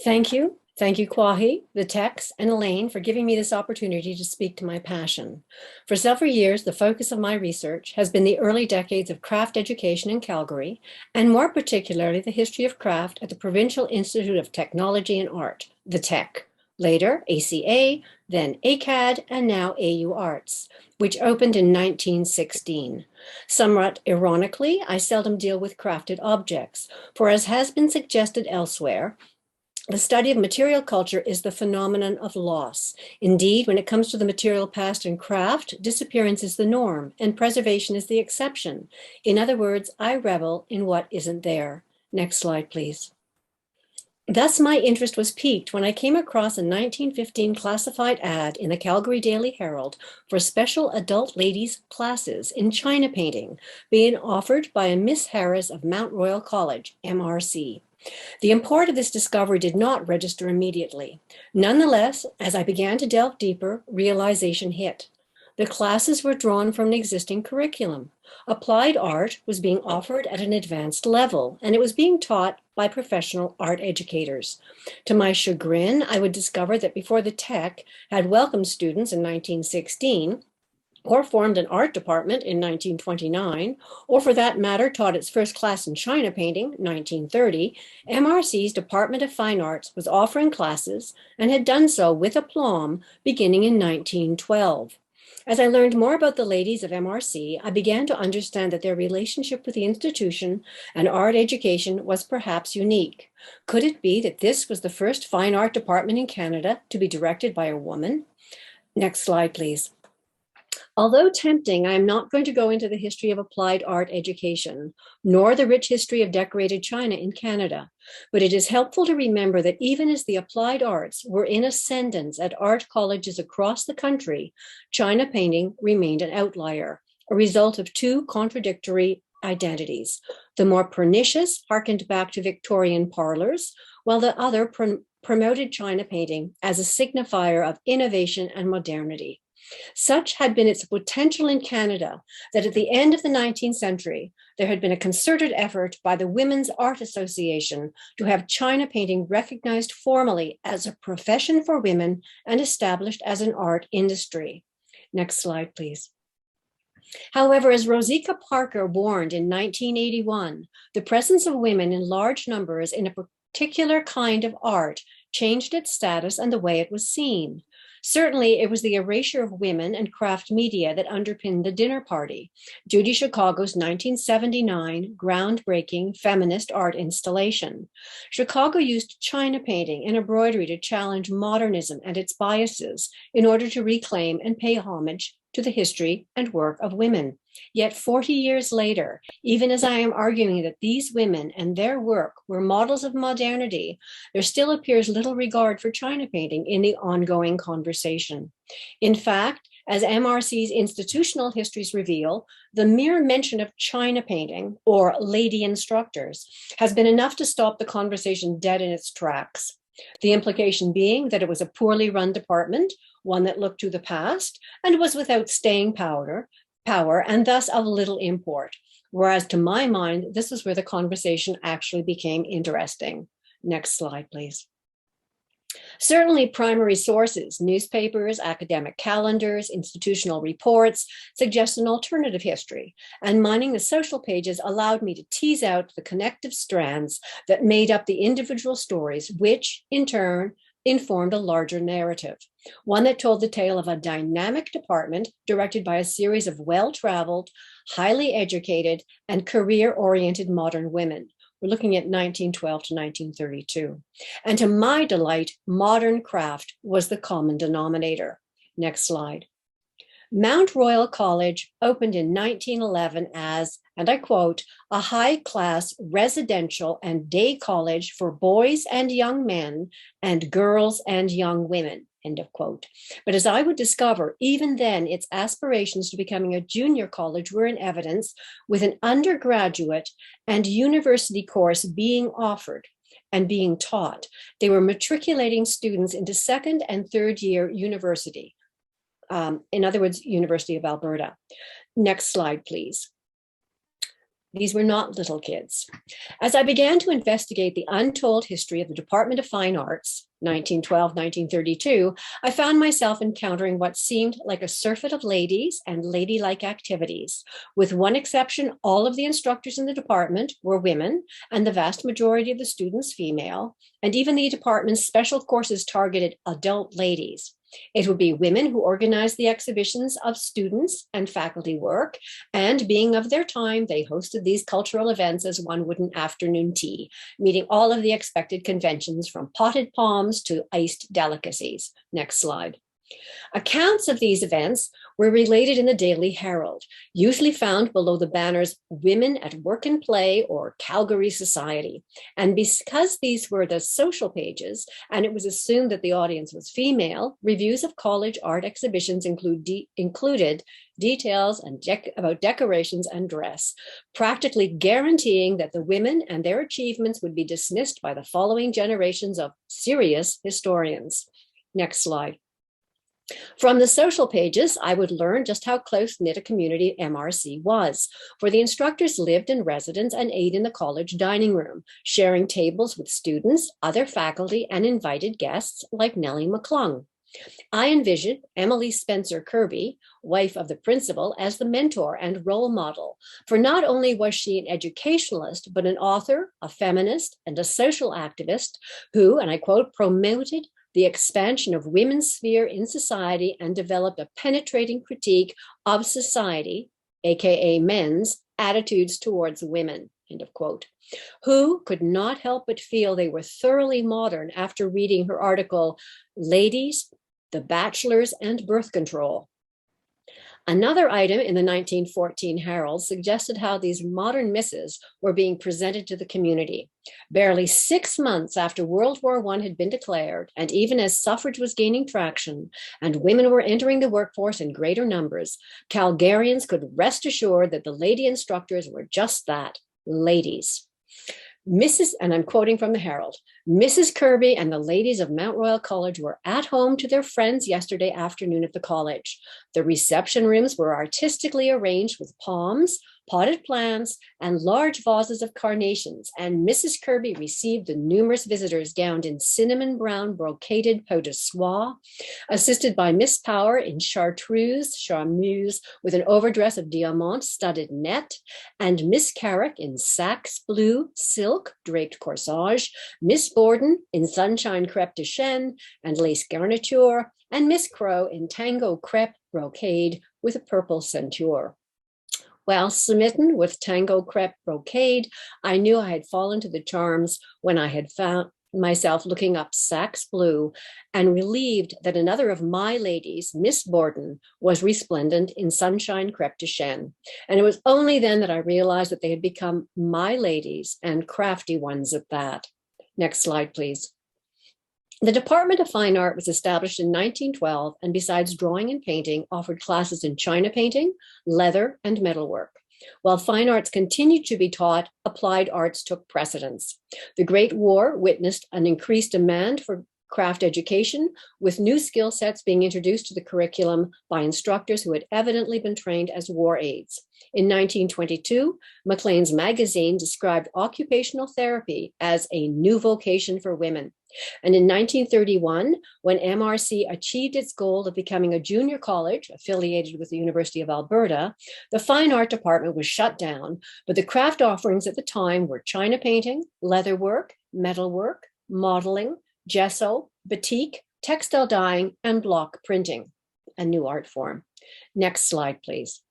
Thank you. Thank you, Kwahi, the Tex, and Elaine for giving me this opportunity to speak to my passion. For several years, the focus of my research has been the early decades of craft education in Calgary, and more particularly the history of craft at the Provincial Institute of Technology and Art, the TEC, later ACA, then ACAD, and now AU Arts, which opened in 1916. Somewhat ironically, I seldom deal with crafted objects, for as has been suggested elsewhere, the study of material culture is the phenomenon of loss. Indeed, when it comes to the material past in craft, disappearance is the norm and preservation is the exception. In other words, I revel in what isn't there. Next slide, please. Thus, my interest was piqued when I came across a 1915 classified ad in the Calgary Daily Herald for special adult ladies classes in China painting being offered by a Miss Harris of Mount Royal College, MRC. The import of this discovery did not register immediately. Nonetheless, as I began to delve deeper, realization hit. The classes were drawn from an existing curriculum. Applied art was being offered at an advanced level, and it was being taught by professional art educators. To my chagrin, I would discover that before the Tech had welcomed students in 1916, or formed an art department in 1929, or for that matter, taught its first class in China painting, 1930, MRC's Department of Fine Arts was offering classes and had done so with aplomb beginning in 1912. As I learned more about the ladies of MRC, I began to understand that their relationship with the institution and art education was perhaps unique. Could it be that this was the first fine art department in Canada to be directed by a woman? Next slide, please. Although tempting, I am not going to go into the history of applied art education, nor the rich history of decorated china in Canada, but it is helpful to remember that even as the applied arts were in ascendance at art colleges across the country, china painting remained an outlier, a result of two contradictory identities. The more pernicious harkened back to Victorian parlors, while the other promoted china painting as a signifier of innovation and modernity. Such had been its potential in Canada that at the end of the 19th century, there had been a concerted effort by the Women's Art Association to have china painting recognized formally as a profession for women and established as an art industry. Next slide, please. However, as Rosika Parker warned in 1981, the presence of women in large numbers in a particular kind of art changed its status and the way it was seen. Certainly, it was the erasure of women and craft media that underpinned the dinner party, Judy Chicago's 1979 groundbreaking feminist art installation. Chicago used china painting and embroidery to challenge modernism and its biases in order to reclaim and pay homage to the history and work of women. Yet 40 years later, even as I am arguing that these women and their work were models of modernity, there still appears little regard for china painting in the ongoing conversation. In fact, as MRC's institutional histories reveal, the mere mention of china painting or lady instructors has been enough to stop the conversation dead in its tracks. The implication being that it was a poorly run department, one that looked to the past and was without staying power and thus of little import. Whereas to my mind, this is where the conversation actually became interesting. Next slide, please. Certainly primary sources, newspapers, academic calendars, institutional reports, suggest an alternative history, and mining the social pages allowed me to tease out the connective strands that made up the individual stories, which in turn informed a larger narrative, one that told the tale of a dynamic department directed by a series of well-traveled, highly educated, and career-oriented modern women. We're looking at 1912 to 1932. And to my delight, modern craft was the common denominator. Next slide. Mount Royal College opened in 1911 as, and I quote, a high-class residential and day college for boys and young men and girls and young women, end of quote. But as I would discover, even then, its aspirations to becoming a junior college were in evidence, with an undergraduate and university course being offered and being taught. They were matriculating students into second and third year university. In other words, University of Alberta. Next slide, please. These were not little kids. As I began to investigate the untold history of the Department of Fine Arts, 1912, 1932, I found myself encountering what seemed like a surfeit of ladies and ladylike activities. With one exception, all of the instructors in the department were women, and the vast majority of the students female, and even the department's special courses targeted adult ladies. It would be women who organized the exhibitions of students and faculty work, and being of their time, they hosted these cultural events as one would an afternoon tea, meeting all of the expected conventions from potted palms to iced delicacies. Next slide. Accounts of these events were related in the Daily Herald, usually found below the banners Women at Work and Play or Calgary Society. And because these were the social pages, and it was assumed that the audience was female, reviews of college art exhibitions included details about decorations and dress, practically guaranteeing that the women and their achievements would be dismissed by the following generations of serious historians. Next slide. From the social pages, I would learn just how close-knit a community MRC was, for the instructors lived in residence and ate in the college dining room, sharing tables with students, other faculty, and invited guests like Nellie McClung. I envisioned Emily Spencer Kirby, wife of the principal, as the mentor and role model, for not only was she an educationalist, but an author, a feminist, and a social activist who, and I quote, promoted the expansion of women's sphere in society and developed a penetrating critique of society, aka men's, attitudes towards women, end of quote, who could not help but feel they were thoroughly modern after reading her article, Ladies, the Bachelors and Birth Control. Another item in the 1914 Herald suggested how these modern misses were being presented to the community. Barely 6 months after World War I had been declared, and even as suffrage was gaining traction and women were entering the workforce in greater numbers, Calgarians could rest assured that the lady instructors were just that, ladies. Mrs., and I'm quoting from the Herald, Mrs. Kirby and the ladies of Mount Royal College were at home to their friends yesterday afternoon at the college. The reception rooms were artistically arranged with palms, potted plants, and large vases of carnations, and Mrs. Kirby received the numerous visitors gowned in cinnamon brown brocaded peau de soie, assisted by Miss Power in chartreuse with an overdress of diamante studded net, and Miss Carrick in saxe blue silk draped corsage, Miss Borden in sunshine crepe de chêne and lace garniture, and Miss Crow in tango crepe brocade with a purple ceinture. While smitten with tango crepe brocade, I knew I had fallen to the charms when I had found myself looking up saxe blue and relieved that another of my ladies, Miss Borden, was resplendent in sunshine crepe de chêne. And it was only then that I realized that they had become my ladies and crafty ones at that. Next slide, please. The Department of Fine Art was established in 1912, and besides drawing and painting, offered classes in china painting, leather, and metalwork. While fine arts continued to be taught, applied arts took precedence. The Great War witnessed an increased demand for craft education, with new skill sets being introduced to the curriculum by instructors who had evidently been trained as war aides. In 1922, Maclean's magazine described occupational therapy as a new vocation for women. And in 1931, when MRC achieved its goal of becoming a junior college affiliated with the University of Alberta, the fine art department was shut down, but the craft offerings at the time were china painting, leatherwork, metalwork, modeling, gesso, batik, textile dyeing, and block printing, a new art form. Next slide, please.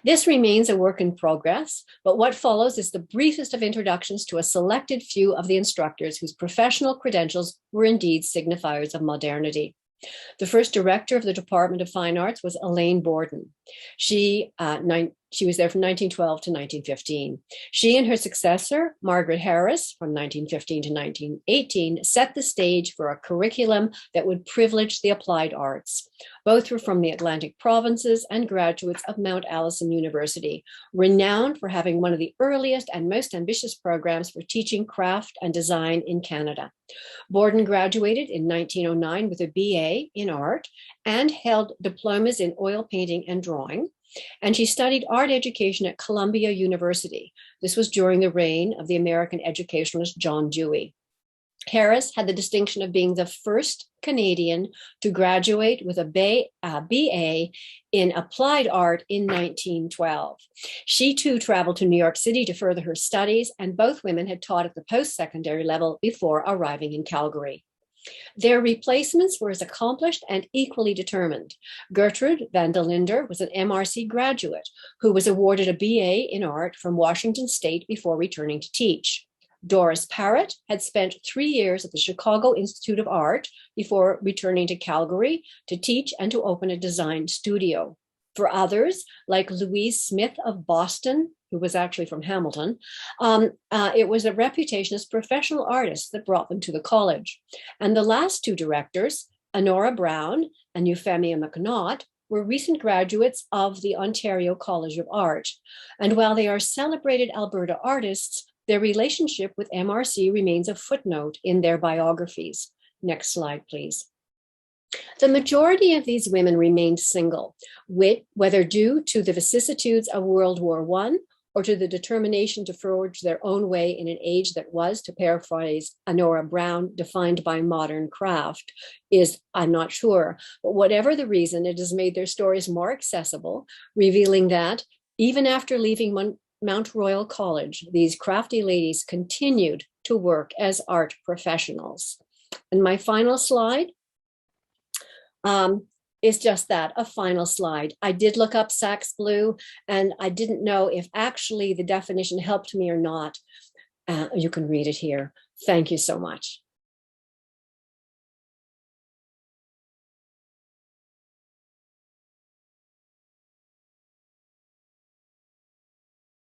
This remains a work in progress, but what follows is the briefest of introductions to a selected few of the instructors whose professional credentials were indeed signifiers of modernity. The first director of the Department of Fine Arts was Elaine Borden. She was there from 1912 to 1915. She and her successor, Margaret Harris, from 1915 to 1918, set the stage for a curriculum that would privilege the applied arts. Both were from the Atlantic provinces and graduates of Mount Allison University, renowned for having one of the earliest and most ambitious programs for teaching craft and design in Canada. Borden graduated in 1909 with a BA in art and held diplomas in oil painting and drawing. and she studied art education at Columbia University. This was during the reign of the American educationalist John Dewey. Harris had the distinction of being the first Canadian to graduate with a BA in applied art in 1912. She too traveled to New York City to further her studies, and both women had taught at the post-secondary level before arriving in Calgary. Their replacements were as accomplished and equally determined. Gertrude Van Der Linder was an MRC graduate who was awarded a BA in art from Washington State before returning to teach. Doris Parrott had spent 3 years at the Chicago Institute of Art before returning to Calgary to teach and to open a design studio. For others, like Louise Smith of Boston, who was actually from Hamilton, it was a reputation as professional artists that brought them to the college. And the last two directors, Honora Brown and Euphemia McNaught, were recent graduates of the Ontario College of Art. And while they are celebrated Alberta artists, their relationship with MRC remains a footnote in their biographies. Next slide, please. The majority of these women remained single, whether due to the vicissitudes of World War I or to the determination to forge their own way in an age that was, to paraphrase Honora Brown, defined by modern craft, I'm not sure. But whatever the reason, it has made their stories more accessible, revealing that even after leaving Mount Royal College, these crafty ladies continued to work as art professionals. And my final slide is just that, a final slide. I did look up Saxe Blue, and I didn't know if actually the definition helped me or not. You can read it here. Thank you so much.